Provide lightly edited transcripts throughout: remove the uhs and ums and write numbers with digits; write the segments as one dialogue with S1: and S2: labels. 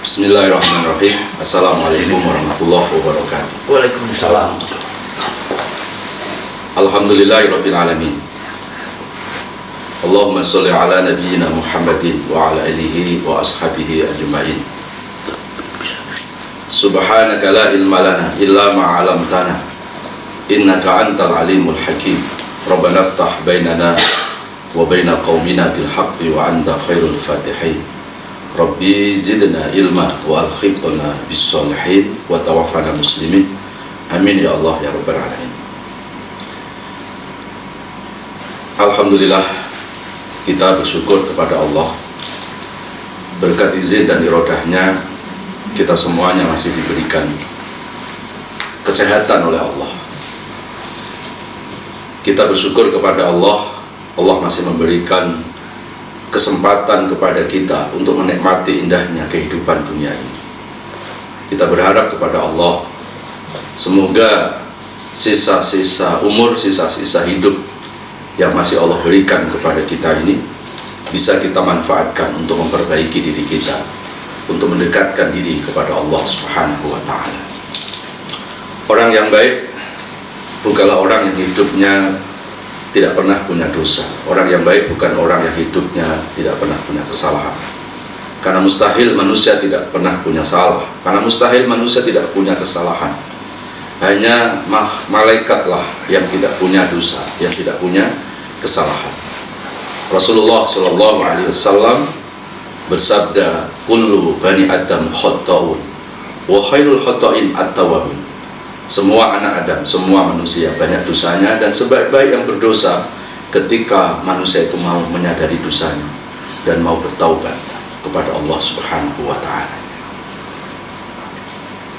S1: Bismillahirrahmanirrahim. Assalamualaikum warahmatullahi wabarakatuh.
S2: Waalaikumsalam.
S1: Alhamdulillahirabbil alamin. Allahumma sholli ala nabiyyina Muhammadin wa ala alihi wa ashabihi ajma'in. Subhanaka la ilma lana illa ma 'allamtana innaka antal alimul hakim. Rabbana iftah bainana wa baina qaumina bil haqqi wa anta khairul fatihin. Rabbi zidna ilma wa alhiqna bis sholihin wa tawaffana muslimin. Amin ya Allah ya rabbal alamin. Alhamdulillah, kita bersyukur kepada Allah. Berkat izin dan irodahnya, kita semuanya masih diberikan kesehatan oleh Allah. Kita bersyukur kepada Allah. Allah masih memberikan kesempatan kepada kita untuk menikmati indahnya kehidupan dunia ini. Kita berharap kepada Allah, semoga sisa-sisa umur, sisa-sisa hidup yang masih Allah berikan kepada kita ini bisa kita manfaatkan untuk memperbaiki diri kita, untuk mendekatkan diri kepada Allah Subhanahu wa ta'ala. Orang yang baik bukanlah orang yang hidupnya tidak pernah punya dosa. Orang yang baik bukan orang yang hidupnya tidak pernah punya kesalahan. Karena mustahil manusia tidak pernah punya salah. Karena mustahil manusia tidak punya kesalahan. Hanya malaikatlah yang tidak punya dosa, yang tidak punya kesalahan. Rasulullah SAW bersabda, "Kullu bani Adam khata'un, wa khairul khata'in at-tawwabun." Semua anak Adam, semua manusia banyak dosanya, dan sebaik-baik yang berdosa ketika manusia itu mau menyadari dosanya dan mau bertaubat kepada Allah Subhanahu wa ta'ala.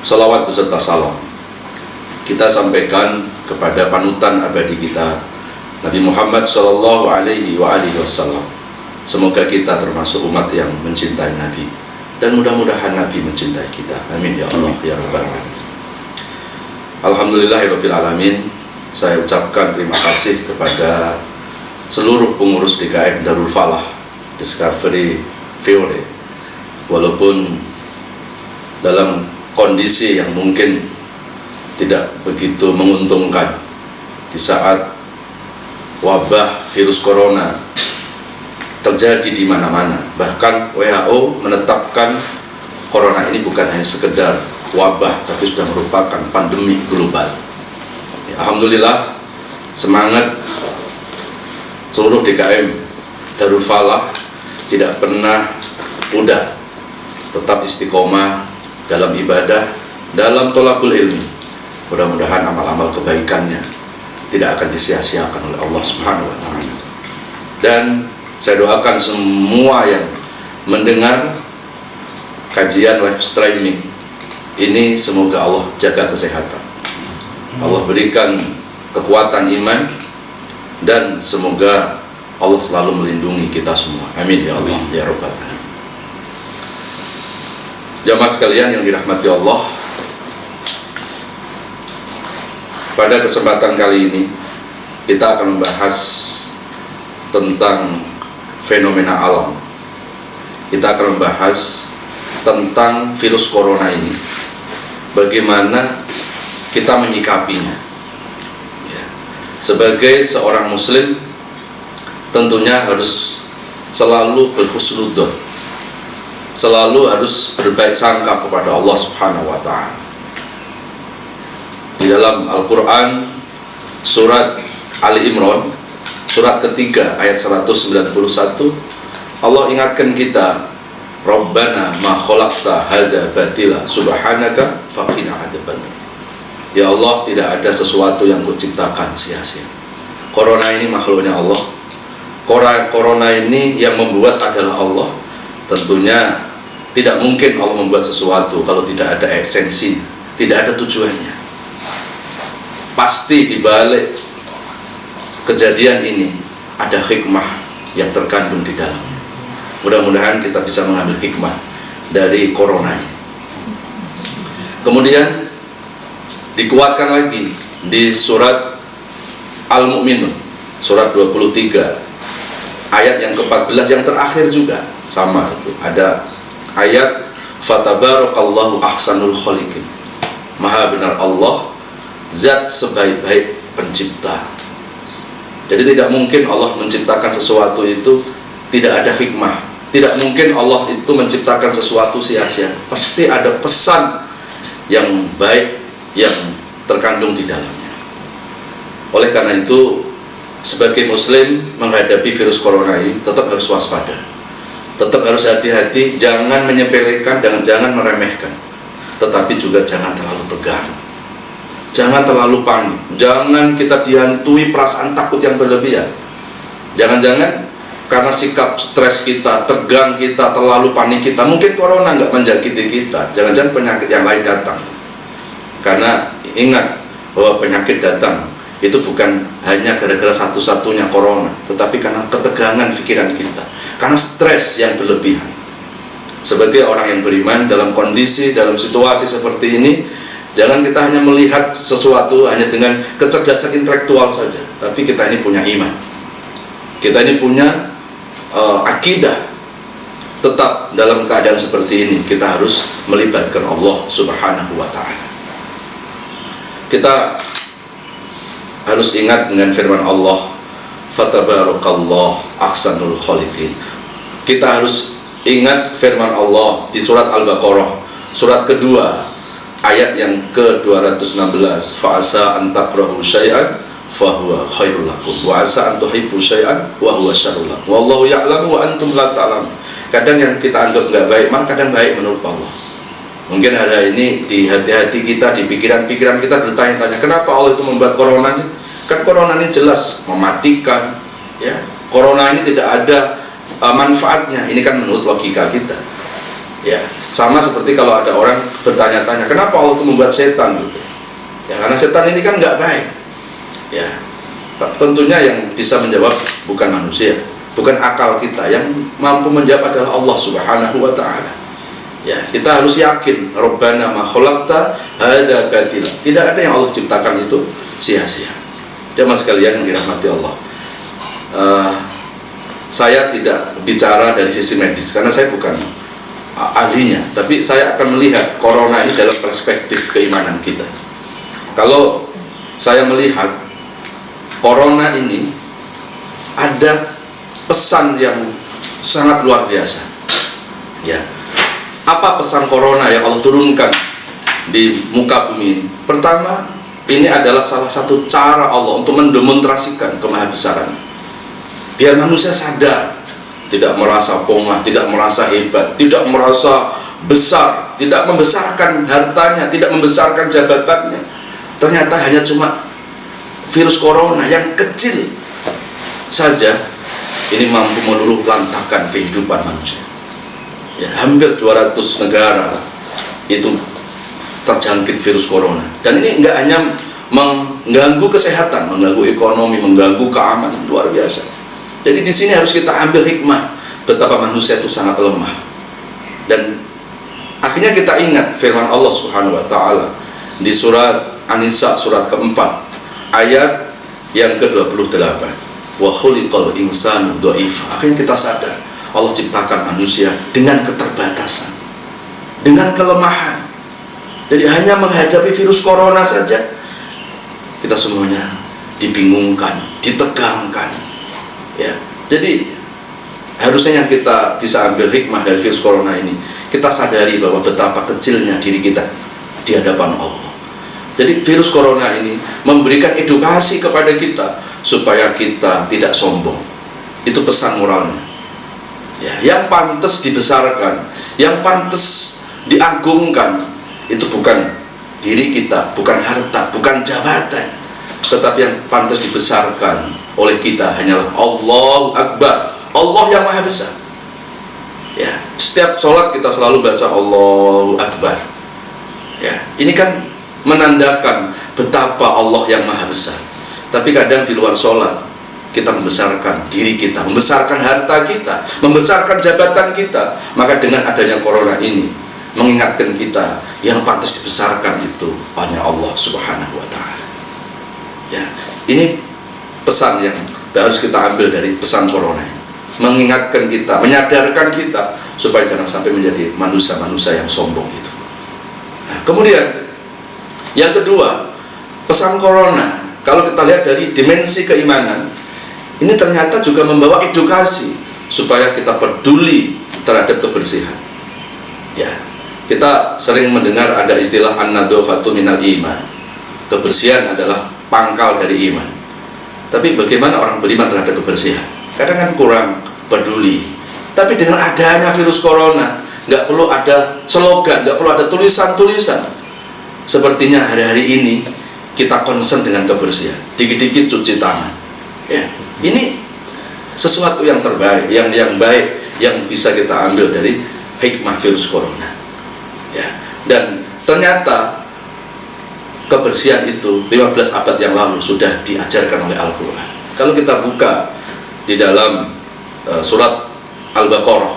S1: Salawat beserta salam kita sampaikan kepada panutan abadi kita, Nabi Muhammad SAW. Semoga kita termasuk umat yang mencintai Nabi, dan mudah-mudahan Nabi mencintai kita. Amin ya Allah ya rabbal alamin. Alhamdulillahirabbil alamin. Saya ucapkan terima kasih kepada seluruh pengurus DKM Darul Falah Discovery Fiore, walaupun dalam kondisi yang mungkin tidak begitu menguntungkan di saat wabah virus corona terjadi di mana-mana. Bahkan WHO menetapkan corona ini bukan hanya sekedar wabah, tapi sudah merupakan pandemi global. Ya, alhamdulillah, semangat seluruh DKM Darul Falah tidak pernah pudar, tetap istiqomah dalam ibadah, dalam tholaqul ilmi. Mudah-mudahan amal-amal kebaikannya tidak akan disia-siakan oleh Allah Subhanahu wa ta'ala. Dan saya doakan semua yang mendengar kajian live streaming ini, semoga Allah jaga kesehatan, Allah berikan kekuatan iman, dan semoga Allah selalu melindungi kita semua. Amin ya Allah ya rabbal alamin. Jamaah sekalian yang dirahmati Allah, pada kesempatan kali ini kita akan membahas tentang fenomena alam. Kita akan membahas tentang virus corona ini, bagaimana kita menyikapinya. Ya. Sebagai seorang muslim, tentunya harus selalu berhusnudzon, selalu harus berbaik sangka kepada Allah Subhanahu wa ta'ala. Di dalam Al-Quran surat Ali Imran, surat ketiga ayat 191, Allah ingatkan kita, Rabbana ma khalaqta hadza batila subhanaka faqina adzabannar. Ya Allah, tidak ada sesuatu yang Kau ciptakan sia-sia. Corona ini makhluknya Allah. Corona ini yang membuat adalah Allah. Tentunya tidak mungkin Allah membuat sesuatu kalau tidak ada esensi, tidak ada tujuannya. Pasti di balik kejadian ini ada hikmah yang terkandung di dalamnya. Mudah-mudahan kita bisa mengambil hikmah dari corona ini. Kemudian dikuatkan lagi di surat Al-Mu'minun, surat 23 ayat yang ke-14 yang terakhir juga sama itu. Ada ayat Fatabarakallahu ahsanul khaliqin. Maha benar Allah, zat sebaik-baik pencipta. Jadi tidak mungkin Allah menciptakan sesuatu itu tidak ada hikmah. Tidak mungkin Allah itu menciptakan sesuatu sia-sia. Pasti ada pesan yang baik yang terkandung di dalamnya. Oleh karena itu, sebagai muslim menghadapi virus corona ini tetap harus waspada. Tetap harus hati-hati, jangan menyepelekan dan jangan meremehkan. Tetapi juga jangan terlalu tegang. Jangan terlalu panik. Jangan kita dihantui perasaan takut yang berlebihan. Jangan-jangan karena sikap stres kita, tegang kita, terlalu panik kita, mungkin corona nggak menjangkiti kita. Jangan-jangan penyakit yang lain datang. Karena ingat bahwa penyakit datang itu bukan hanya gara-gara satu-satunya corona, tetapi karena ketegangan pikiran kita, karena stres yang berlebihan. Sebagai orang yang beriman dalam kondisi, dalam situasi seperti ini, jangan kita hanya melihat sesuatu hanya dengan kecerdasan intelektual saja, tapi kita ini punya iman, kita ini punya akidah. Tetap dalam keadaan seperti ini kita harus melibatkan Allah Subhanahu wa Ta'ala. Kita harus ingat dengan firman Allah, fatabarakallah ahsanul khaliqin. Kita harus ingat firman Allah di surat Al-Baqarah, surat kedua, ayat yang ke-216, fa'asa an takrahu syai'an fahuwa khairul lakum wa asa an tuhibbu syai'an wa huwa syarrul lakum wallahu ya'lamu wa antum la ta'lamun. Kadang yang kita anggap enggak baik, malah kadang baik menurut Allah. Mungkin hari ini di hati-hati kita, di pikiran-pikiran kita bertanya-tanya, kenapa Allah itu membuat corona sih? Kan corona ini jelas mematikan, ya. Corona ini tidak ada manfaatnya. Ini kan menurut logika kita, ya. Sama seperti kalau ada orang bertanya-tanya, kenapa Allah itu membuat setan gitu? Ya karena setan ini kan nggak baik, ya. Tentunya yang bisa menjawab bukan manusia, bukan akal kita. Yang mampu menjawab adalah Allah Subhanahu wa Ta'ala. Ya, kita harus yakin Rabbana ma khalaqta hadza batila. Tidak ada yang Allah ciptakan itu sia-sia. Jemaah sekalian yang dirahmati Allah, saya tidak bicara dari sisi medis karena saya bukan ahlinya, tapi saya akan melihat corona ini dalam perspektif keimanan kita. Kalau saya melihat corona ini ada pesan yang sangat luar biasa, ya. Apa pesan corona yang Allah turunkan di muka bumi ini? Pertama, ini adalah salah satu cara Allah untuk mendemonstrasikan kemahabesaran. Biar manusia sadar, tidak merasa pongah, tidak merasa hebat, tidak merasa besar, tidak membesarkan hartanya, tidak membesarkan jabatannya. Ternyata hanya cuma virus corona yang kecil saja ini mampu meluluh lantakkan kehidupan manusia. Ya, hampir 200 negara itu terjangkit virus corona, dan ini nggak hanya mengganggu kesehatan, mengganggu ekonomi, mengganggu keamanan, luar biasa. Jadi di sini harus kita ambil hikmah betapa manusia itu sangat lemah, dan akhirnya kita ingat firman Allah Subhanahu wa Ta'ala di surat An-Nisa surat keempat ayat yang ke-28, wa khuliqal insanu dha'ifa. Akhirnya kita sadar Allah ciptakan manusia dengan keterbatasan, dengan kelemahan. Jadi hanya menghadapi virus corona saja kita semuanya dibingungkan, ditegangkan, ya. Jadi harusnya yang kita bisa ambil hikmah dari virus corona ini, kita sadari bahwa betapa kecilnya diri kita di hadapan Allah. Jadi virus corona ini memberikan edukasi kepada kita supaya kita tidak sombong. Itu pesan moralnya. Ya, yang pantas dibesarkan, yang pantas diagungkan itu bukan diri kita, bukan harta, bukan jabatan, tetapi yang pantas dibesarkan oleh kita hanyalah Allahu Akbar, Allah yang Maha Besar. Ya, setiap sholat kita selalu baca Allahu Akbar. Ya, ini kan menandakan betapa Allah yang Maha Besar. Tapi kadang di luar sholat kita membesarkan diri kita, membesarkan harta kita, membesarkan jabatan kita. Maka dengan adanya corona ini mengingatkan kita yang pantas dibesarkan itu hanya Allah Subhanahu wa Ta'ala. Ya, ini pesan yang harus kita ambil dari pesan corona ini. mengingatkan kita, menyadarkan kita supaya jangan sampai menjadi manusia-manusia yang sombong itu. Nah, kemudian yang kedua, pesan corona, kalau kita lihat dari dimensi keimanan, ini ternyata juga membawa edukasi supaya kita peduli terhadap kebersihan. Ya, kita sering mendengar ada istilah an-nadhafatu minal iman. Kebersihan adalah pangkal dari iman. Tapi bagaimana orang beriman terhadap kebersihan? Kadang kan kurang peduli. Tapi dengan adanya virus corona, nggak perlu ada slogan, nggak perlu ada tulisan-tulisan. Sepertinya hari-hari ini kita concern dengan kebersihan. Dikit-dikit cuci tangan. Ya, ini sesuatu yang terbaik, yang baik, yang bisa kita ambil dari hikmah virus corona. Ya, dan ternyata kebersihan itu 15 abad yang lalu sudah diajarkan oleh Al-Quran. Kalau kita buka di dalam surat Al-Baqarah,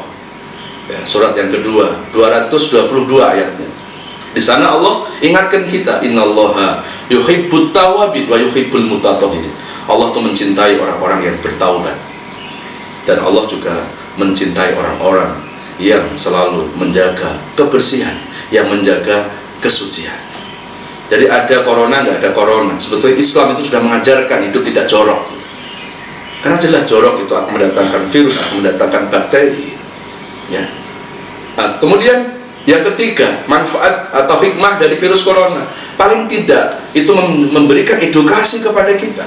S1: ya, surat yang kedua, 222 ayatnya. Di sana Allah ingatkan kita, innallaha yuhibbut tawwabin wa yuhibbul mutatahhirin. Allah tuh mencintai orang-orang yang bertaubat, dan Allah juga mencintai orang-orang yang selalu menjaga kebersihan, yang menjaga kesucian. Jadi ada corona, nggak ada corona, sebetulnya Islam itu sudah mengajarkan hidup tidak jorok. Karena jelas jorok itu akan mendatangkan virus, akan mendatangkan bakteri. Ya. Nah, kemudian yang ketiga, manfaat atau hikmah dari virus corona, paling tidak itu memberikan edukasi kepada kita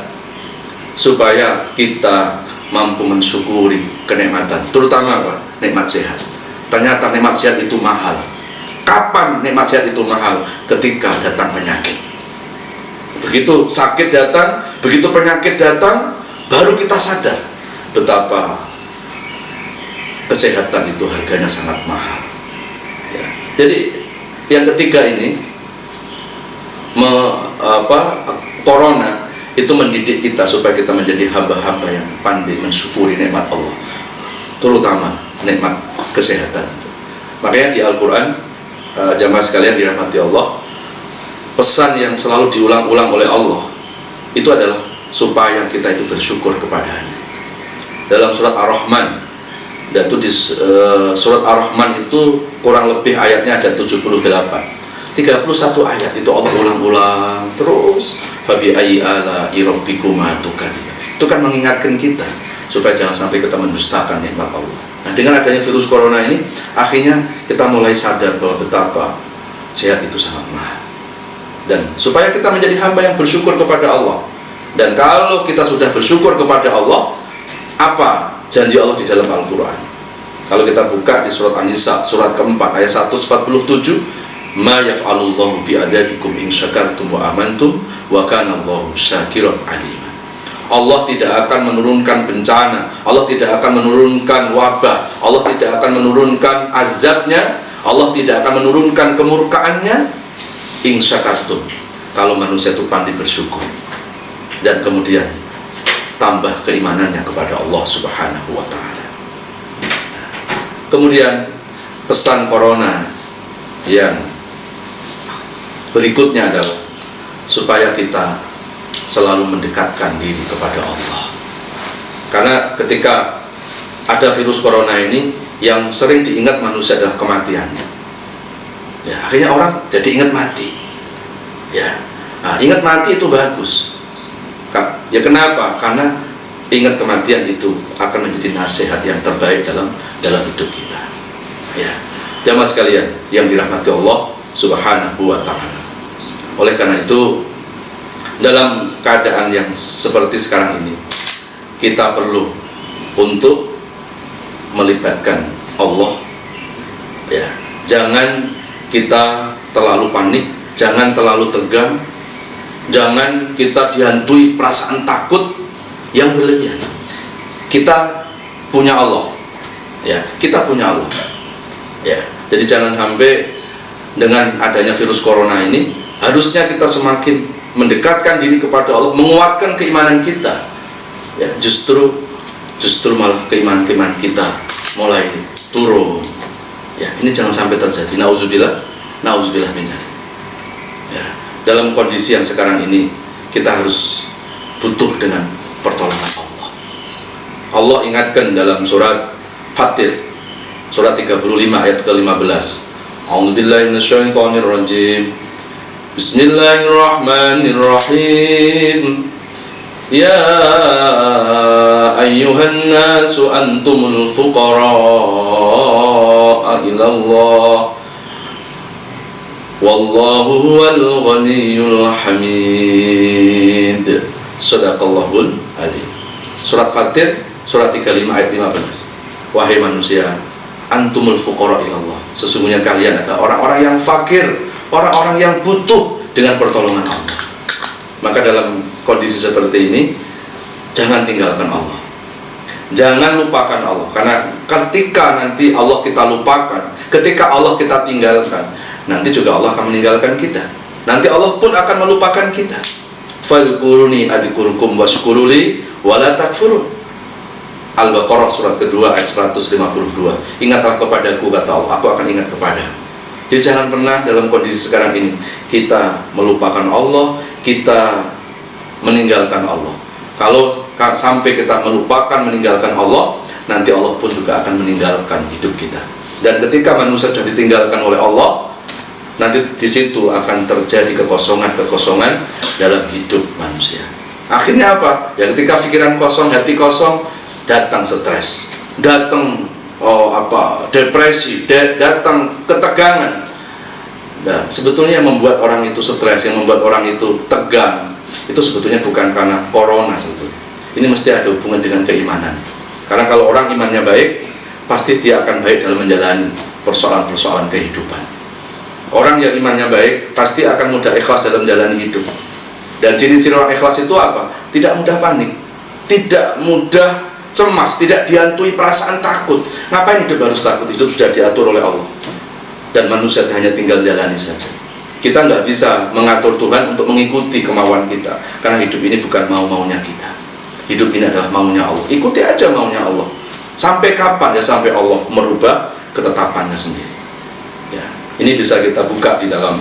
S1: supaya kita mampu mensyukuri kenikmatan, terutama apa? Nikmat sehat. Ternyata nikmat sehat itu mahal. Kapan nikmat sehat itu mahal? Ketika datang penyakit. Begitu sakit datang, begitu penyakit datang, baru kita sadar betapa kesehatan itu harganya sangat mahal. Ya. Jadi yang ketiga ini, corona itu mendidik kita supaya kita menjadi hamba-hamba yang pandai mensyukuri nikmat Allah, terutama nikmat kesehatan itu. Makanya di Al-Quran, jamaah sekalian dirahmati Allah, pesan yang selalu diulang-ulang oleh Allah itu adalah supaya kita itu bersyukur kepadanya. Dalam surat Ar-Rahman, dan itu di surat Ar-Rahman itu kurang lebih ayatnya ada 78, 31 ayat itu Allah ulang-ulang terus. Fabi ayyi ala'i rabbikuma tukadzibani. Itu kan mengingatkan kita supaya jangan sampai kita mendustakan nikmat Allah. Nah, dengan adanya virus corona ini, akhirnya kita mulai sadar bahwa betapa sehat itu sangat mahal. Dan supaya kita menjadi hamba yang bersyukur kepada Allah. Dan kalau kita sudah bersyukur kepada Allah, apa janji Allah di dalam Al-Quran? Kalau kita buka di surat An-Nisa, surat keempat, ayat 147, ma yaf'alullahu bi'adabikum in syakartum wa amantum wa kana Allahu syakiran alima. Allah tidak akan menurunkan bencana, Allah tidak akan menurunkan wabah, Allah tidak akan menurunkan azabnya, Allah tidak akan menurunkan kemurkaannya in syakartum, kalau manusia itu pandai bersyukur dan kemudian tambah keimanannya kepada Allah Subhanahu wa ta'ala. Kemudian pesan corona yang berikutnya adalah supaya kita selalu mendekatkan diri kepada Allah. Karena ketika ada virus corona ini, yang sering diingat manusia adalah kematiannya. Ya, akhirnya orang jadi ingat mati. Ya, nah, ingat mati itu bagus. Ya kenapa? Karena ingat kematian itu akan menjadi nasihat yang terbaik dalam hidup kita. Ya, jamaah sekalian yang dirahmati Allah Subhanahu wa ta'ala. Oleh karena itu, dalam keadaan yang seperti sekarang ini, kita perlu untuk melibatkan Allah. Ya, jangan kita terlalu panik, jangan terlalu tegang, jangan kita dihantui perasaan takut yang berlebihan. Kita punya Allah. Ya, kita punya Allah. Ya, jadi jangan sampai dengan adanya virus corona ini, harusnya kita semakin mendekatkan diri kepada Allah, menguatkan keimanan kita. Ya, justru malah keimanan kita mulai turun. Ya, ini jangan sampai terjadi. Nauzubillah min dzalik. Ya, dalam kondisi yang sekarang ini, kita harus butuh dengan pertolongan Allah. Allah ingatkan dalam surat Fatir, surat 35 ayat ke-15. A'udzubillahi minasyaitonirrajim. Bismillahirrahmanirrahim. Ya ayyuhan nasu antumul fuqara ilallah wallahu huwal ghaniyyul hamid. Shadaqallahul adzim. Surat Fatir, surat 35 ayat 15. Wahai manusia, antumul fuqara ilallah. Sesungguhnya kalian adalah orang-orang yang fakir, orang-orang yang butuh dengan pertolongan Allah. Maka dalam kondisi seperti ini, jangan tinggalkan Allah, jangan lupakan Allah. Karena ketika nanti Allah kita lupakan, ketika Allah kita tinggalkan, nanti juga Allah akan meninggalkan kita. Nanti Allah pun akan melupakan kita. Fadhkuruni adzkurkum washkuruli wala takfurun. Al-Baqarah surat kedua ayat 152. Ingatlah kepadaku, kata Allah, aku akan ingat kepadamu. Jadi jangan pernah dalam kondisi sekarang ini kita melupakan Allah, kita meninggalkan Allah. Kalau sampai kita melupakan, meninggalkan Allah, nanti Allah pun juga akan meninggalkan hidup kita. Dan ketika manusia sudah ditinggalkan oleh Allah, nanti di situ akan terjadi kekosongan dalam hidup manusia. Akhirnya apa? Ya ketika pikiran kosong, hati kosong, datang stres, datang depresi, datang ketegangan. Nah, sebetulnya yang membuat orang itu stres, yang membuat orang itu tegang, itu sebetulnya bukan karena corona sebetulnya. Ini mesti ada hubungan dengan keimanan. Karena kalau orang imannya baik, pasti dia akan baik dalam menjalani persoalan-persoalan kehidupan. Orang yang imannya baik pasti akan mudah ikhlas dalam menjalani hidup. Dan ciri-ciri orang ikhlas itu apa? Tidak mudah panik, tidak mudah cemas, tidak dihantui perasaan takut. Ngapain hidup harus takut? Hidup sudah diatur oleh Allah, dan manusia hanya tinggal jalani saja. Kita nggak bisa mengatur Tuhan untuk mengikuti kemauan kita, karena hidup ini bukan mau-maunya kita. Hidup ini adalah maunya Allah. Ikuti aja maunya Allah. Sampai kapan? Ya sampai Allah merubah ketetapannya sendiri. Ya, ini bisa kita buka di dalam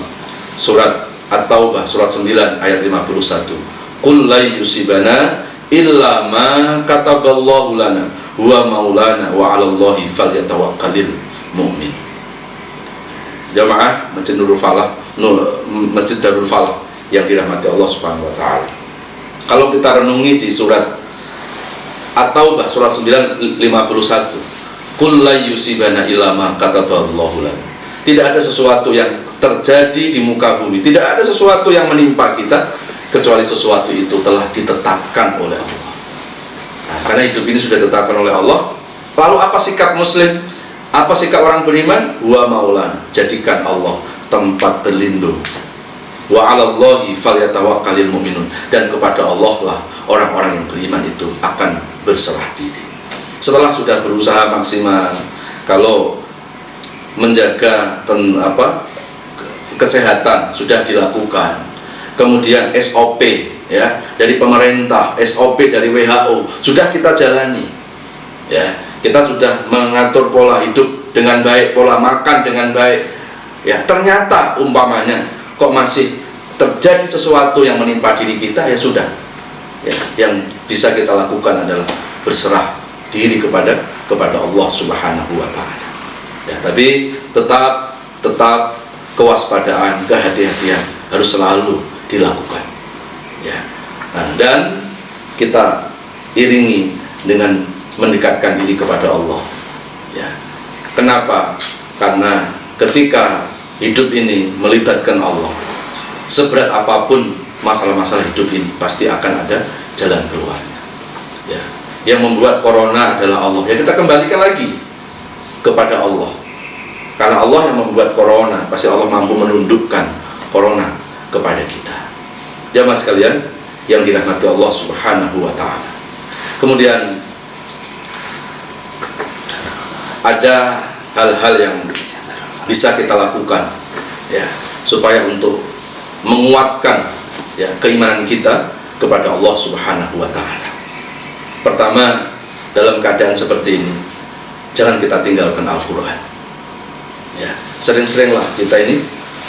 S1: surat At-Taubah surat 9 ayat 51. Qul la yusibana illa ma kataballahu lana huwa maulana wa 'alallahi falyatawakkalul mu'min. Jamaah Masjid Darul Falah yang dirahmati Allah Subhanahu wa taala. Kalau kita renungi di surat At-Taubah surat 9 51, qul la yusibana illa ma kataballahu lana. Tidak ada sesuatu yang terjadi di muka bumi, tidak ada sesuatu yang menimpa kita kecuali sesuatu itu telah ditetapkan oleh Allah. Nah, karena hidup ini sudah ditetapkan oleh Allah. Lalu apa sikap muslim? Apa sikap orang beriman? Wa maulana, jadikan Allah tempat berlindung. Wa 'alallahi falyatawakkalul mu'minun, dan kepada Allah lah orang-orang yang beriman itu akan berserah diri. Setelah sudah berusaha maksimal, kalau menjaga kesehatan sudah dilakukan, kemudian SOP ya dari pemerintah, SOP dari WHO sudah kita jalani, ya kita sudah mengatur pola hidup dengan baik, pola makan dengan baik, ya ternyata umpamanya kok masih terjadi sesuatu yang menimpa diri kita, ya sudah, ya yang bisa kita lakukan adalah berserah diri kepada Allah Subhanahu wa taala. Ya, tapi tetap kewaspadaan, kehati-hatian harus selalu dilakukan. Ya. Nah, dan kita iringi dengan mendekatkan diri kepada Allah. Ya. Kenapa? Karena ketika hidup ini melibatkan Allah, seberat apapun masalah-masalah hidup ini pasti akan ada jalan keluarnya. Ya. Yang membuat corona adalah Allah. Ya kita kembalikan lagi kepada Allah. Karena Allah yang membuat corona, pasti Allah mampu menundukkan corona kepada kita. Jamaah sekalian yang dirahmati Allah Subhanahu wa taala. Kemudian ada hal-hal yang bisa kita lakukan ya supaya untuk menguatkan ya keimanan kita kepada Allah Subhanahu wa taala. Pertama, dalam keadaan seperti ini jangan kita tinggalkan Al-Qur'an. Ya, sering-seringlah kita ini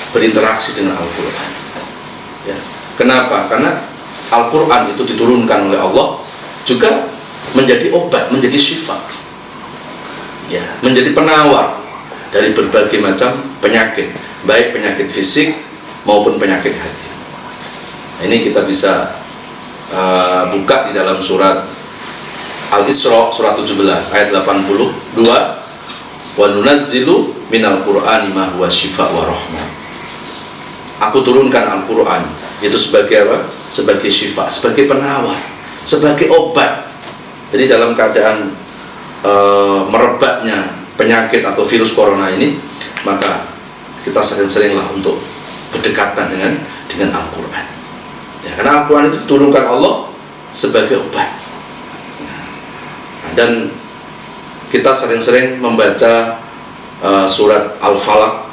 S1: berinteraksi dengan Al-Qur'an. Ya. Kenapa? Karena Al-Qur'an itu diturunkan oleh Allah juga menjadi obat, menjadi syifa, ya, menjadi penawar dari berbagai macam penyakit, baik penyakit fisik maupun penyakit hati. Ini kita bisa buka di dalam surat Al-Isra surat 17 ayat 82, wa nunazzilu minal qur'ani ma huwa syifa wa rahmah. Aku turunkan Al-Qur'an itu sebagai apa? Sebagai syifa, sebagai penawar, sebagai obat. Jadi dalam keadaan merebaknya penyakit atau virus corona ini, maka kita sering-seringlah untuk berdekatan dengan Al-Qur'an. Ya, karena Al-Qur'an itu diturunkan Allah sebagai obat. Dan kita sering-sering membaca surat Al-Falaq,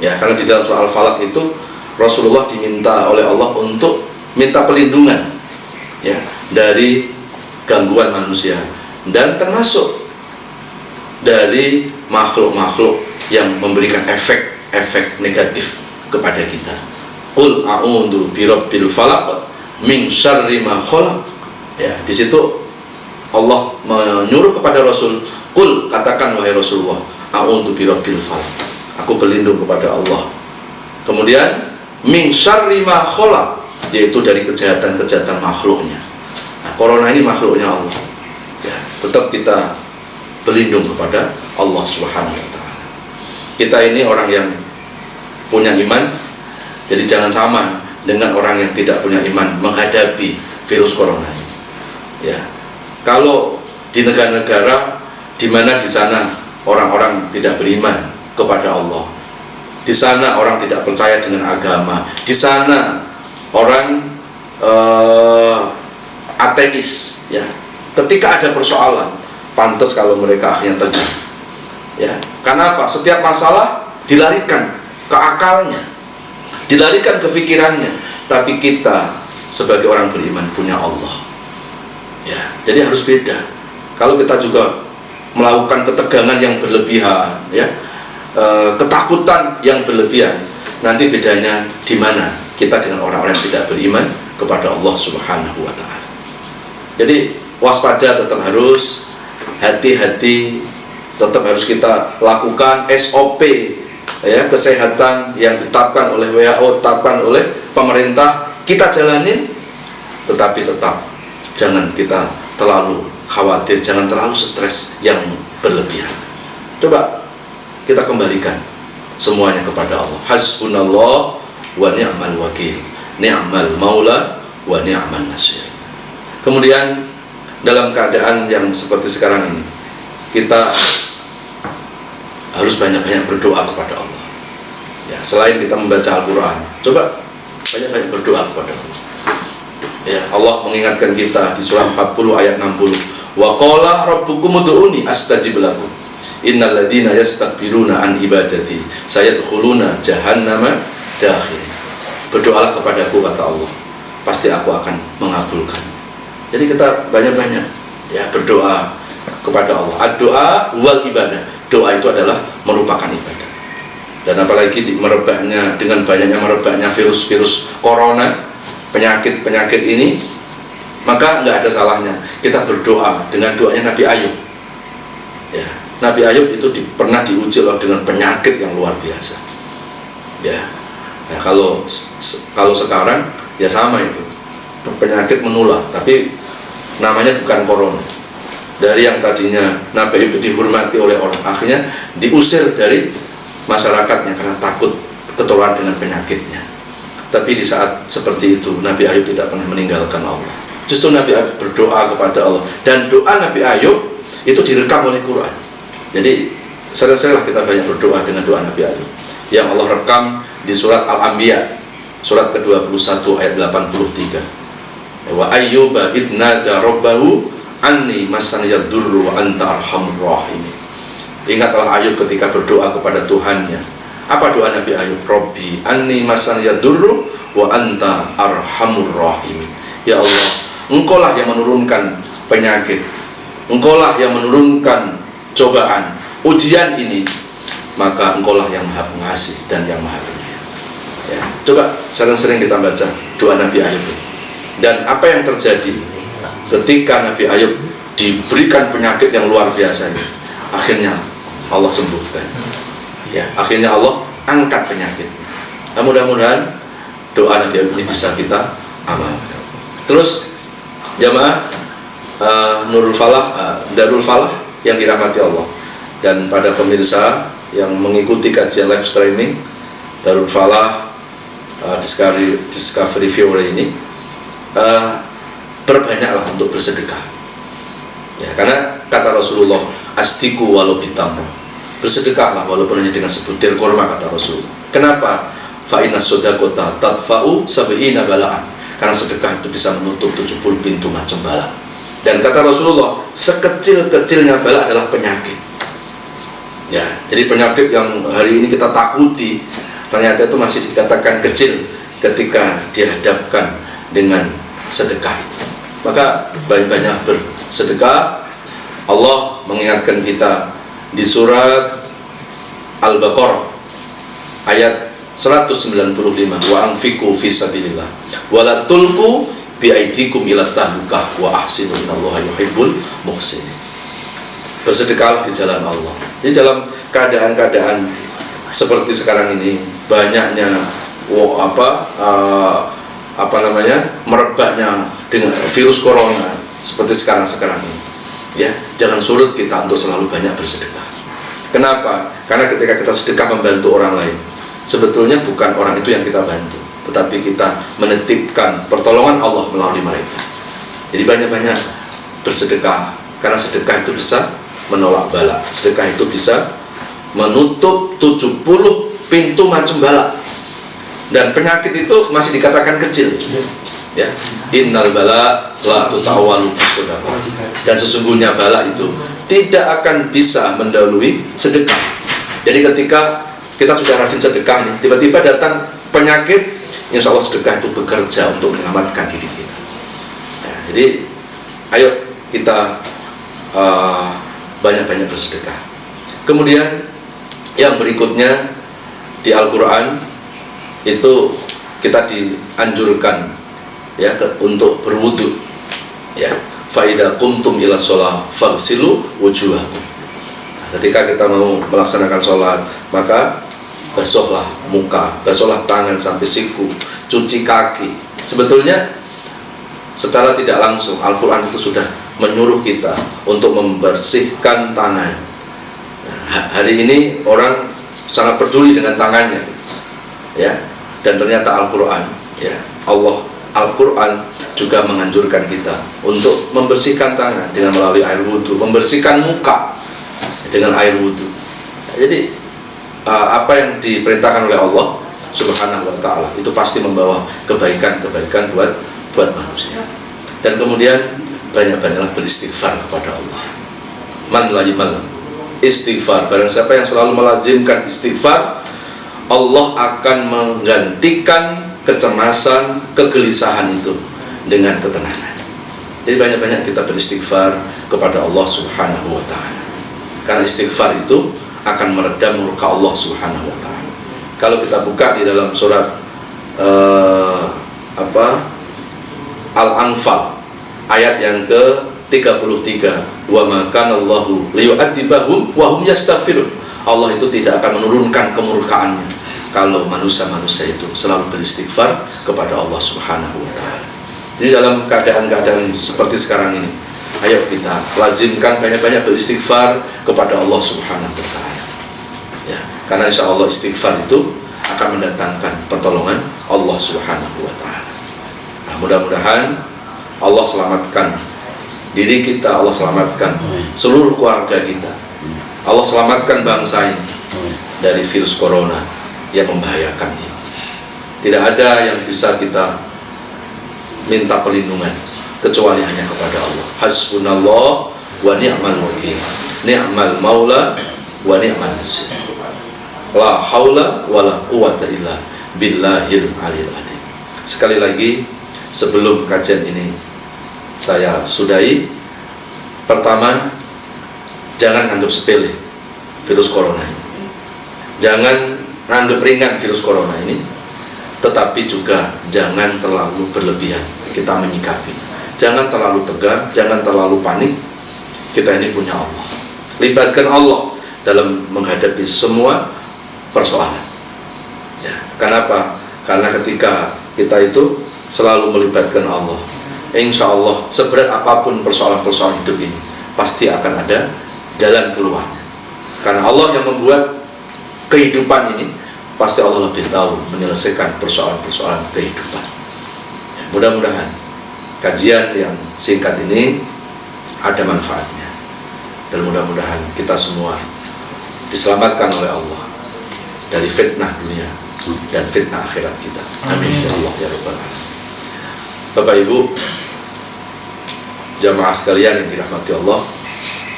S1: ya, karena di dalam surat Al-Falaq itu Rasulullah diminta oleh Allah untuk minta pelindungan, ya, dari gangguan manusia dan termasuk dari makhluk-makhluk yang memberikan efek negatif kepada kita. Qul a'udzu birabbil falaq min syarri ma khalaq. Ya, di situ Allah menyuruh kepada Rasul, qul, katakan wahai Rasulullah, a'udzu birabbil falaq, aku berlindung kepada Allah. Kemudian min syarri ma khalaq, yaitu dari kejahatan-kejahatan makhluknya. Nah, corona ini makhluknya Allah. Ya, tetap kita berlindung kepada Allah Subhanahu wa taala. Kita ini orang yang punya iman, jadi jangan sama dengan orang yang tidak punya iman menghadapi virus corona ini. Ya. Kalau di negara-negara di mana di sana orang-orang tidak beriman kepada Allah, di sana orang tidak percaya dengan agama, di sana orang ateis, ya. Ketika ada persoalan, pantas kalau mereka akhirnya tegang, ya. Karena apa? Setiap masalah dilarikan ke akalnya, dilarikan ke pikirannya. Tapi kita sebagai orang beriman punya Allah, ya. Jadi harus beda. Kalau kita juga melakukan ketegangan yang berlebihan, ya, ketakutan yang berlebihan, nanti bedanya di mana kita dengan orang-orang yang tidak beriman kepada Allah Subhanahu wa taala. Jadi waspada tetap harus, hati-hati tetap harus kita lakukan. SOP, ya, kesehatan yang ditetapkan oleh WHO, ditetapkan oleh pemerintah, kita jalanin, tetapi tetap jangan kita terlalu khawatir, jangan terlalu stres yang berlebihan. Coba kita kembalikan semuanya kepada Allah. Hasbunallah wa ni'mal wakil, ni'mal maula wa ni'man nasir. Kemudian dalam keadaan yang seperti sekarang ini, kita harus banyak-banyak berdoa kepada Allah. Ya, selain kita membaca Al-Quran, coba banyak-banyak berdoa kepada Allah. Ya, Allah mengingatkan kita di surah 40 ayat 60. Wa qala rabbukum ud'uni astajib lakum. Innal ladzina yastakbiruna an ibadati sayadkhuluna jahannama dakhil. Berdoalah kepadaku, kata Allah, pasti aku akan mengabulkan. Jadi kita banyak-banyak, ya, berdoa kepada Allah. Ad-doa wal ibadah. Doa itu adalah merupakan ibadah. Dan apalagi dengan banyaknya merebaknya virus-virus corona, penyakit-penyakit ini, maka nggak ada salahnya kita berdoa dengan doanya Nabi Ayub. Ya, Nabi Ayub itu pernah diuji loh dengan penyakit yang luar biasa. Ya, nah, kalau sekarang ya sama itu, penyakit menular, tapi namanya bukan corona. Dari yang tadinya Nabi Ayub dihormati oleh orang, akhirnya diusir dari masyarakatnya karena takut ketularan dengan penyakitnya. Tapi di saat seperti itu, Nabi Ayub tidak pernah meninggalkan Allah. Justru Nabi Ayub berdoa kepada Allah, dan doa Nabi Ayub itu direkam oleh Quran. Jadi sering-seringlah kita banyak berdoa dengan doa Nabi Ayub yang Allah rekam di surat Al-Anbiya surat ke-21 ayat 83. Wa ayyuba idnada rabbahu anni masaniyad durru wa anta arhamur rahimin. Ingatlah Ayub ketika berdoa kepada Tuhannya. Apa doa Nabi Ayub? Rabbi anni masaniyad durru wa anta arhamur rahimin. Ya Allah, Engkaulah yang menurunkan penyakit, Engkaulah yang menurunkan cobaan, ujian ini, maka Engkaulah yang Maha Pengasih dan yang Maha Penyayang. Ya, coba sering-sering kita baca doa Nabi Ayub ini. Dan apa yang terjadi ketika Nabi Ayub diberikan penyakit yang luar biasa ini. Akhirnya Allah sembuhkan. Ya, akhirnya Allah angkat penyakitnya. Nah, mudah-mudahan doa Nabi Ayub ini bisa kita amalkan. Terus jamaah Nurul Falah, Darul Falah yang dirahmati Allah, dan pada pemirsa yang mengikuti kajian live streaming Darul Falah Discovery Fiore ini, perbanyaklah untuk bersedekah. Ya, karena kata Rasulullah, astiku walau bitamro, bersedekahlah walaupun hanya dengan sebutir kurma, kata Rasul. Kenapa? Fa inna shadaqata tadfa'u sab'ina bala'an, karena sedekah itu bisa menutup 70 pintu macam bala. Dan kata Rasulullah, sekecil-kecilnya bala adalah penyakit. Ya, jadi penyakit yang hari ini kita takuti, ternyata itu masih dikatakan kecil ketika dihadapkan dengan sedekah itu. Maka banyak-banyak bersedekah. Allah mengingatkan kita di surat Al-Baqarah ayat 195, wa anfiqu fi sabilillah wa la tulqu bi aidikum ila tahlukah wa ahsinu innallaha yuhibbul muhsinin. Bersedekahlah di jalan Allah. Jadi dalam keadaan-keadaan seperti sekarang ini, banyaknya merebaknya dengan virus corona seperti sekarang ini, ya, jangan surut kita untuk selalu banyak bersedekah. Kenapa? Karena ketika kita sedekah membantu orang lain, sebetulnya bukan orang itu yang kita bantu, tetapi kita menitipkan pertolongan Allah melalui mereka. Jadi banyak-banyak bersedekah, karena sedekah itu bisa menolak bala. Sedekah itu bisa menutup 70 pintu macam bala. Dan penyakit itu masih dikatakan kecil. Ya, innal bala la tutawwalu bisedekah. Dan sesungguhnya bala itu tidak akan bisa mendahului sedekah. Jadi ketika kita sudah rajin sedekah nih, tiba-tiba datang penyakit, insya Allah sedekah itu bekerja untuk menyelamatkan diri kita. Ya, jadi ayo kita banyak-banyak bersedekah. Kemudian yang berikutnya di Al-Quran itu kita dianjurkan, ya, untuk berwudu. Ya, fa idza qumtum ila shalah faghsilu wujuhakum. Ketika kita mau melaksanakan sholat, maka basuhlah muka, basuhlah tangan sampai siku, cuci kaki. Sebetulnya secara tidak langsung Al-Quran itu sudah menyuruh kita untuk membersihkan tangan. Nah, hari ini orang sangat peduli dengan tangannya, ya. Dan ternyata Al-Quran, ya, Al-Quran juga menganjurkan kita untuk membersihkan tangan dengan melalui air wudhu, membersihkan muka dengan air wudhu. Jadi apa yang diperintahkan oleh Allah Subhanahu wa ta'ala itu pasti membawa kebaikan-kebaikan buat manusia. Dan kemudian banyak-banyaklah beristighfar kepada Allah. Man lazimal istighfar, barang siapa yang selalu melazimkan istighfar, Allah akan menggantikan kecemasan, kegelisahan itu dengan ketenangan. Jadi banyak-banyak kita beristighfar kepada Allah Subhanahu wa ta'ala, karena istighfar itu akan meredam murka Allah Subhanahu wa ta'ala. Kalau kita buka di dalam surat Al-Anfal ayat yang ke-33, wa ma kana Allahu liyu'adzibahum wa hum yastaghfirun. Allah itu tidak akan menurunkan kemurkaannya kalau manusia-manusia itu selalu beristighfar kepada Allah Subhanahu wa ta'ala. Jadi dalam keadaan-keadaan seperti sekarang ini, ayo kita lazimkan banyak-banyak beristighfar kepada Allah Subhanahu wa ta'ala. Ya, karena insya Allah istighfar itu akan mendatangkan pertolongan Allah Subhanahu wa ta'ala. Nah, mudah-mudahan Allah selamatkan diri kita, Allah selamatkan seluruh keluarga kita, Allah selamatkan bangsa ini dari virus corona yang membahayakan ini. Tidak ada yang bisa kita minta perlindungan kecuali hanya kepada Allah. Hasbunallah wa ni'mal wakil, ni'mal maula wa ni'mal nasir, la haula wa la quwata illa billahil alil azim. Sekali lagi sebelum kajian ini saya sudahi, pertama, jangan anggap sepele virus corona ini. Jangan anggap ringan virus corona ini, tetapi juga jangan terlalu berlebihan kita menyikapi. Jangan terlalu tegang, jangan terlalu panik, kita ini punya Allah. Libatkan Allah dalam menghadapi semua persoalan. Ya, kenapa? Karena ketika kita itu selalu melibatkan Allah, insya Allah seberat apapun persoalan-persoalan hidup ini, pasti akan ada jalan keluar. Karena Allah yang membuat kehidupan ini, pasti Allah lebih tahu menyelesaikan persoalan-persoalan kehidupan. Ya, mudah-mudahan kajian yang singkat ini ada manfaatnya, dan mudah-mudahan kita semua diselamatkan oleh Allah dari fitnah dunia dan fitnah akhirat kita. Amin ya Allah ya Rabbal alamin. Bapak Ibu jamaah sekalian yang dirahmati Allah,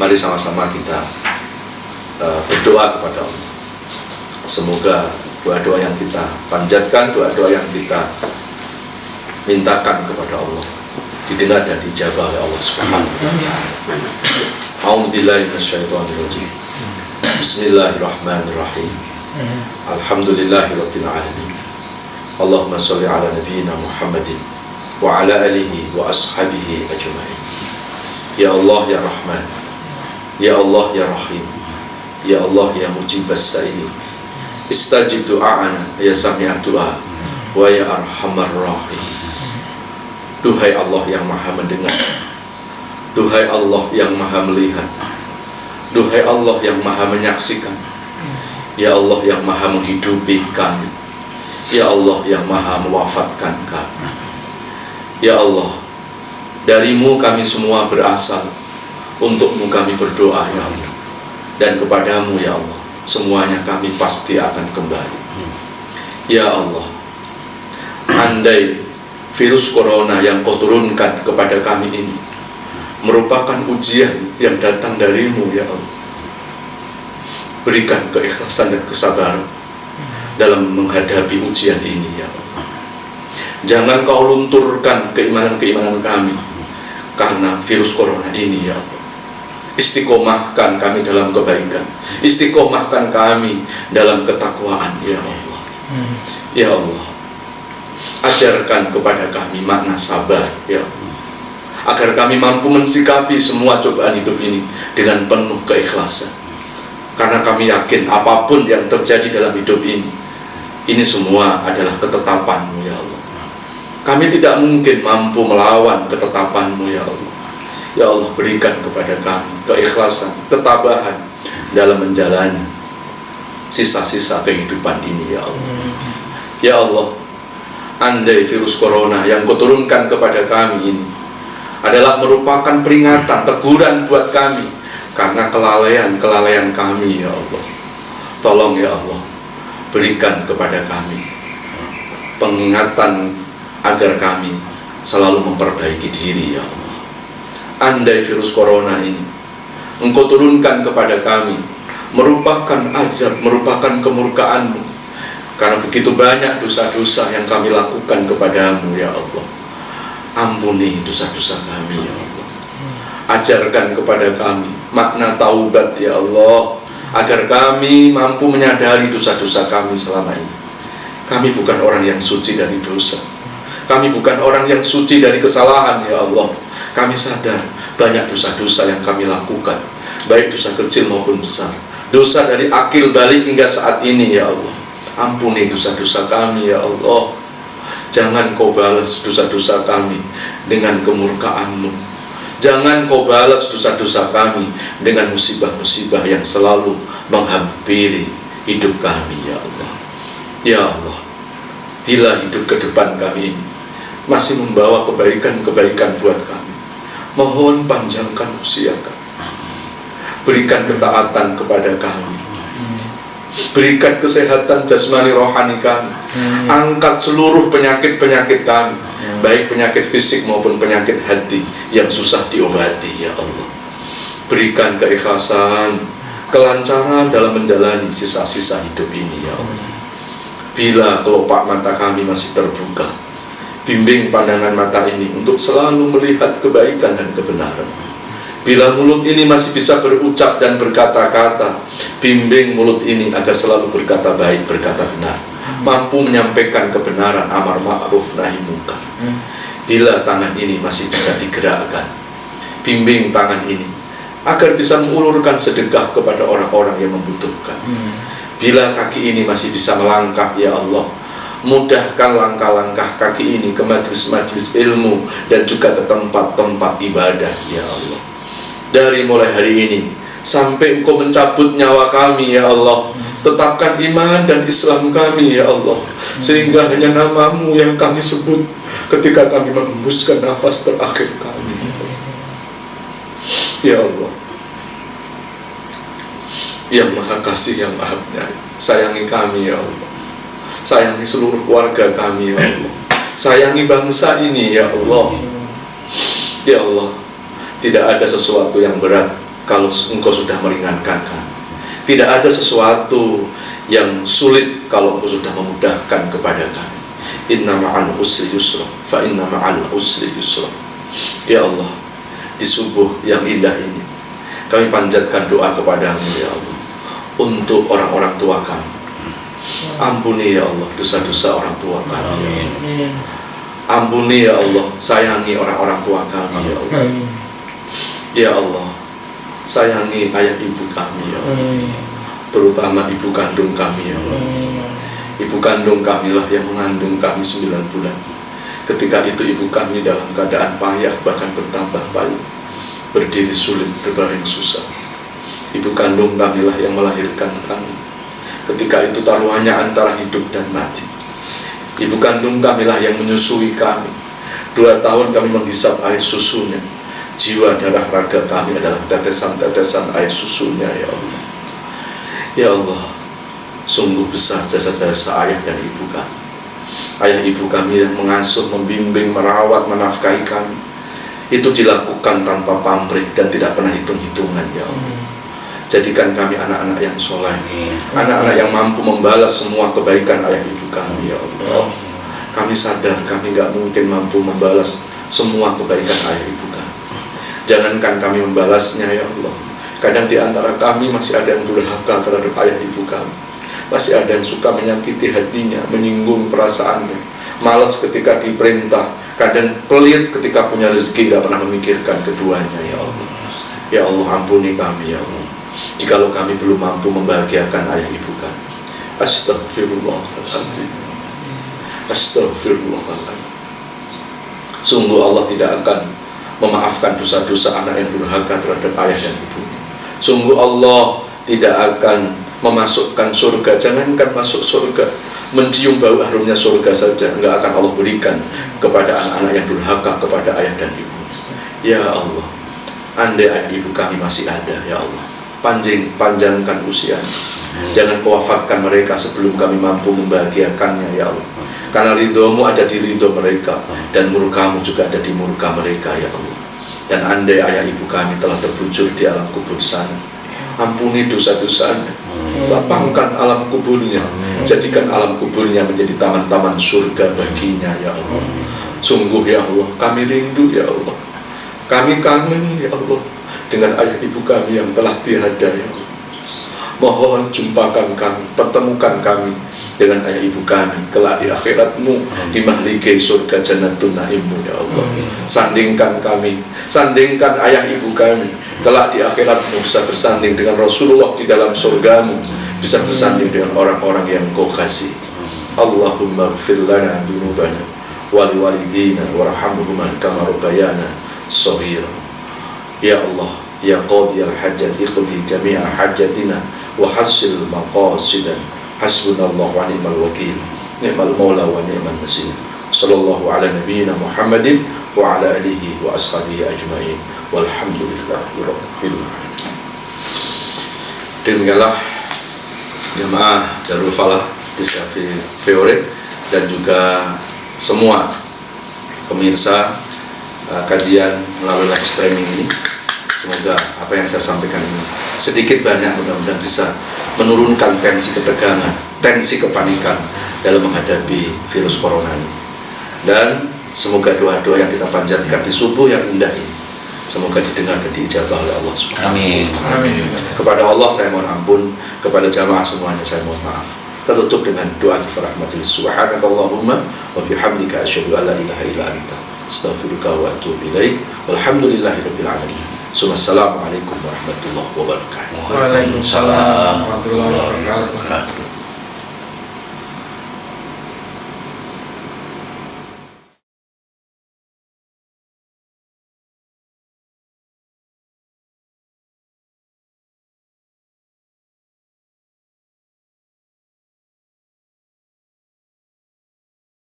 S1: mari sama-sama kita berdoa kepada Allah. Semoga doa-doa yang kita panjatkan, doa-doa yang kita mintakan kepada Allah didengar dan dijabah oleh Allah Subhanahu wa taala. A'udzubillahi minasyaitonir rajim. Bismillahirrahmanirrahim. Alhamdulillahirabbil alamin. Allahumma shalli ala nabiyyina Muhammadin wa ala alihi wa ashabihi ajma'in. Ya Allah ya Rahman, ya Allah ya Rahim, ya Allah ya mujibas sa'ilin, istajib du'a'ana ya sami'at du'a wa ya arhamar rahim. Duhai Allah yang maha mendengar, duhai Allah yang maha melihat, duhai Allah yang maha menyaksikan, ya Allah yang maha menghidupi kami, ya Allah yang maha mewafatkan kami. Ya Allah, darimu kami semua berasal, untukmu kami berdoa ya Allah, dan kepadamu ya Allah semuanya kami pasti akan kembali. Ya Allah, andai virus corona yang kau turunkan kepada kami ini merupakan ujian yang datang darimu ya Allah, berikan keikhlasan dan kesabaran dalam menghadapi ujian ini ya Allah. Jangan kau lunturkan keimanan-keimanan kami karena virus corona ini ya Allah. Istiqomahkan kami dalam kebaikan, istiqomahkan kami dalam ketakwaan ya Allah. Ya Allah, ajarkan kepada kami makna sabar ya Allah, agar kami mampu mensikapi semua cobaan hidup ini dengan penuh keikhlasan. Karena kami yakin apapun yang terjadi dalam hidup ini semua adalah ketetapan-Mu ya Allah. Kami tidak mungkin mampu melawan ketetapan-Mu ya Allah. Ya Allah, berikan kepada kami keikhlasan, ketabahan dalam menjalani sisa-sisa kehidupan ini ya Allah. Ya Allah, andai virus corona yang Kau turunkan kepada kami ini adalah merupakan peringatan, teguran buat kami karena kelalaian kami ya Allah. Tolong ya Allah, berikan kepada kami pengingatan agar kami selalu memperbaiki diri ya Allah. Andai virus corona ini Engkau turunkan kepada kami merupakan azab, merupakan kemurkaan-Mu, karena begitu banyak dosa-dosa yang kami lakukan kepadamu ya Allah. Ampuni dosa-dosa kami ya Allah. Ajarkan kepada kami makna taubat ya Allah, agar kami mampu menyadari dosa-dosa kami selama ini. Kami bukan orang yang suci dari dosa, kami bukan orang yang suci dari kesalahan ya Allah. Kami sadar banyak dosa-dosa yang kami lakukan, baik dosa kecil maupun besar, dosa dari akil balik hingga saat ini ya Allah. Ampuni dosa-dosa kami ya Allah. Jangan Kau balas dosa-dosa kami dengan kemurkaan-Mu. Jangan Kau balas dosa-dosa kami dengan musibah-musibah yang selalu menghampiri hidup kami ya Allah. Ya Allah, bila hidup ke depan kami ini masih membawa kebaikan-kebaikan buat kami, mohon panjangkan usia kami, berikan ketaatan kepada kami, berikan kesehatan jasmani rohani kami, angkat seluruh penyakit-penyakit kami, baik penyakit fisik maupun penyakit hati yang susah diobati ya Allah. Berikan keikhlasan, kelancaran dalam menjalani sisa-sisa hidup ini ya Allah. Bila kelopak mata kami masih terbuka, bimbing pandangan mata ini untuk selalu melihat kebaikan dan kebenaran. Bila mulut ini masih bisa berucap dan berkata-kata, bimbing mulut ini agar selalu berkata baik, berkata benar, mampu menyampaikan kebenaran, amar ma'ruf nahi munkar. Bila tangan ini masih bisa digerakkan, bimbing tangan ini agar bisa mengulurkan sedekah kepada orang-orang yang membutuhkan. Bila kaki ini masih bisa melangkah, ya Allah, mudahkan langkah-langkah kaki ini ke majlis-majlis ilmu dan juga ke tempat-tempat ibadah, ya Allah. Dari mulai hari ini sampai Engkau mencabut nyawa kami, ya Allah, tetapkan iman dan Islam kami, ya Allah, sehingga hanya nama-Mu yang kami sebut ketika kami menghembuskan nafas terakhir kami, ya Allah. Yang Maha Kasih, yang Maha Penyayang, sayangi kami, ya Allah. Sayangi seluruh keluarga kami, ya Allah. Sayangi bangsa ini, ya Allah. Ya Allah, tidak ada sesuatu yang berat kalau Engkau sudah meringankan kami. Tidak ada sesuatu yang sulit kalau Engkau sudah memudahkan kepada kami. Inna ma'al usri yusra, fa inna ma'al usri yusra. Ya Allah, di subuh yang indah ini kami panjatkan doa kepadamu, ya Allah, untuk orang-orang tua kami. Ampuni, ya Allah, dosa-dosa orang tua kami, ya Allah. Ampuni, ya Allah, sayangi orang-orang tua kami, ya Allah. Ya Allah, sayangi ayah ibu kami, ya Allah, terutama ibu kandung kami, ya Allah. Ibu kandung kamilah yang mengandung kami 9 bulan. Ketika itu ibu kami dalam keadaan payah, bahkan bertambah payah, berdiri sulit, berbaring susah. Ibu kandung kamilah yang melahirkan kami. Ketika itu taruhannya antara hidup dan mati. Ibu kandung kamilah yang menyusui kami. 2 tahun kami menghisap air susunya. Jiwa, darah, raga kami adalah tetesan-tetesan air susunya, ya Allah. Ya Allah, sungguh besar jasa-jasa ayah dan ibu kami. Ayah ibu kami yang mengasuh, membimbing, merawat, menafkahi kami, itu dilakukan tanpa pamrih dan tidak pernah hitung-hitungan, ya Allah. Jadikan kami anak-anak yang soleh, anak-anak yang mampu membalas semua kebaikan ayah ibu kami, ya Allah. Kami sadar kami gak mungkin mampu membalas semua kebaikan ayah ibu kami. Jangankan kami membalasnya, ya Allah, kadang di antara kami masih ada yang durhaka terhadap ayah ibu kami. Masih ada yang suka menyakiti hatinya, menyinggung perasaannya, malas ketika diperintah, kadang pelit ketika punya rezeki, gak pernah memikirkan keduanya, ya Allah. Ya Allah, ampuni kami, ya Allah, jikalau kami belum mampu membahagiakan ayah ibu kami. Astaghfirullahaladzim. Astaghfirullahaladzim. Sungguh Allah tidak akan memaafkan dosa-dosa anak yang durhaka terhadap ayah dan ibunya. Sungguh Allah tidak akan memasukkan surga, jangankan masuk surga, mencium bau harumnya surga saja enggak akan Allah berikan kepada anak-anak yang durhaka kepada ayah dan ibu. Ya Allah, andai ayah ibu kami masih ada, ya Allah, panjangkan usianya. Jangan Kau wafatkan mereka sebelum kami mampu membahagiakannya, ya Allah. Karena ridho-Mu ada di ridho mereka, dan murka-Mu juga ada di murka mereka, ya Allah. Dan andai ayah ibu kami telah terbujur di alam kubur sana, ampuni dosa-dosanya, lapangkan alam kuburnya, jadikan alam kuburnya menjadi taman-taman surga baginya, ya Allah. Sungguh, ya Allah, kami rindu, ya Allah, kami kangen, ya Allah, dengan ayah ibu kami yang telah tiada, ya Allah. Mohon jumpakan kami, pertemukan kami dengan ayah ibu kami kelak di akhirat-Mu, di mahligai surga Jannatun Naim-Mu, ya Allah. Sandingkan kami, sandingkan ayah ibu kami kelak di akhirat-Mu bisa bersanding dengan Rasulullah di dalam surga-Mu, bisa bersanding dengan orang-orang yang Kau kasih. Allahumma ighfir lana dzunubana wa liwalidina warhamhuma kama rabbayana shaghira. Ya Allah, ya qadiyal hajat, iqdi jami'a hajatina wa hasil maqasidan. Hasbunallah wa ni'mal wakil, ni'mal maula wa ni'mal nasir. Sallallahu ala nabiyyina Muhammadin wa ala alihi wa ashabihi ajma'in, walhamdulillahi rabbil alamin. Demikianlah jemaah Darul Falah Discovery Fiore dan juga semua pemirsa kajian melalui live streaming ini. Semoga apa yang saya sampaikan ini sedikit banyak mudah-mudahan bisa menurunkan tensi ketegangan, tensi kepanikan dalam menghadapi virus corona ini. Dan semoga doa-doa yang kita panjatkan di subuh yang indah ini semoga didengar dan diijabah oleh Allah Subhanahu wa Ta'ala. Amin. Kepada Allah saya mohon ampun, kepada jamaah semuanya saya mohon maaf. Kita tutup dengan doa kifarah majelis. Subhanakallahumma wa bihamdika asyhadu an la ilaha illa anta astaghfiruka wa atubu ilaik. Walhamdulillahirabbil alamin. Wassalamualaikum warahmatullahi wabarakatuh.
S2: Waalaikumsalam warahmatullahi wabarakatuh.